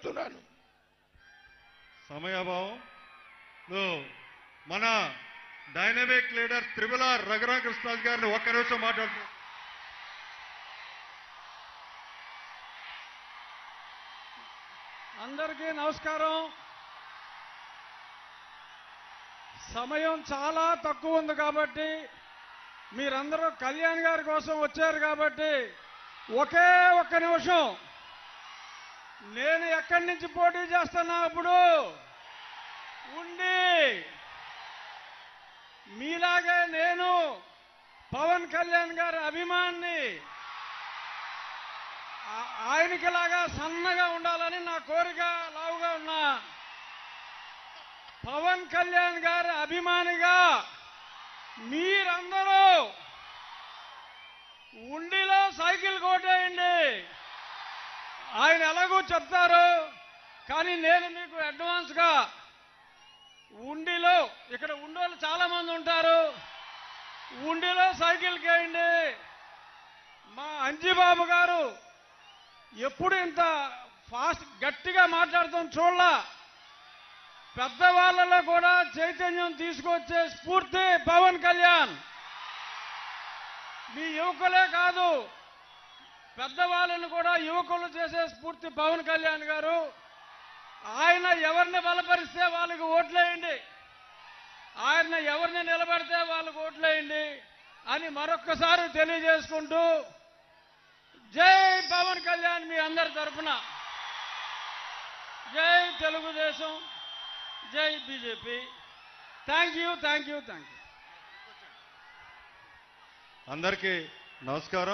చెప్తున్నాను. సమయాభావం. మన dynamic leader త్రిపుల Raghuramakrishnaraju గారిని ఒక్క నిమిషం మాట్లాడుతున్నారు. అందరికీ నమస్కారం. సమయం చాలా తక్కువ ఉంది కాబట్టి మీరందరూ కళ్యాణ్ గారి కోసం వచ్చారు కాబట్టి ఒకే ఒక్క నిమిషం. నేను ఎక్కడి నుంచి పోటీ చేస్తున్నా అప్పుడు ఉండి మీలాగే నేను పవన్ కళ్యాణ్ గారి అభిమాన్ని, ఆయనకిలాగా సన్నగా ఉండాలని నా కోరిక, లావుగా ఉన్నా పవన్ కళ్యాణ్ గారి అభిమానిగా మీరందరూ ఉండిలో సైకిల్ కొట్టేయండి. ఆయన ఎలాగో చెప్తారు కానీ నేను మీకు అడ్వాన్స్గా ఉండిలో, ఇక్కడ ఉండోళ్ళు చాలా మంది ఉంటారు, ఉండిలో సైకిల్ కేయండి. మా అంజిబాబు గారు ఎప్పుడు ఇంత ఫాస్ట్ గట్టిగా మాట్లాడుతాం చూడలా. పెద్దవాళ్ళలో కూడా చైతన్యం తీసుకొచ్చే స్ఫూర్తి పవన్ కళ్యాణ్. మీ యువకులే కాదు, పెద్దవాళ్ళని కూడా యువకులు చేసే స్ఫూర్తి పవన్ కళ్యాణ్ గారు. ఆయన ఎవరిని బలపరిస్తే వాళ్ళకి ఓట్లేయండి, ఆయన ఎవరిని నిలబెడితే వాళ్ళకి ఓట్లేయండి అని మరొక్కసారి తెలియజేసుకుంటూ జై పవన్ కళ్యాణ్ మీ అందరి తరఫున. జై తెలుగుదేశం, జై BJP. Thank you, thank you, thank you. అందరికీ నమస్కారం.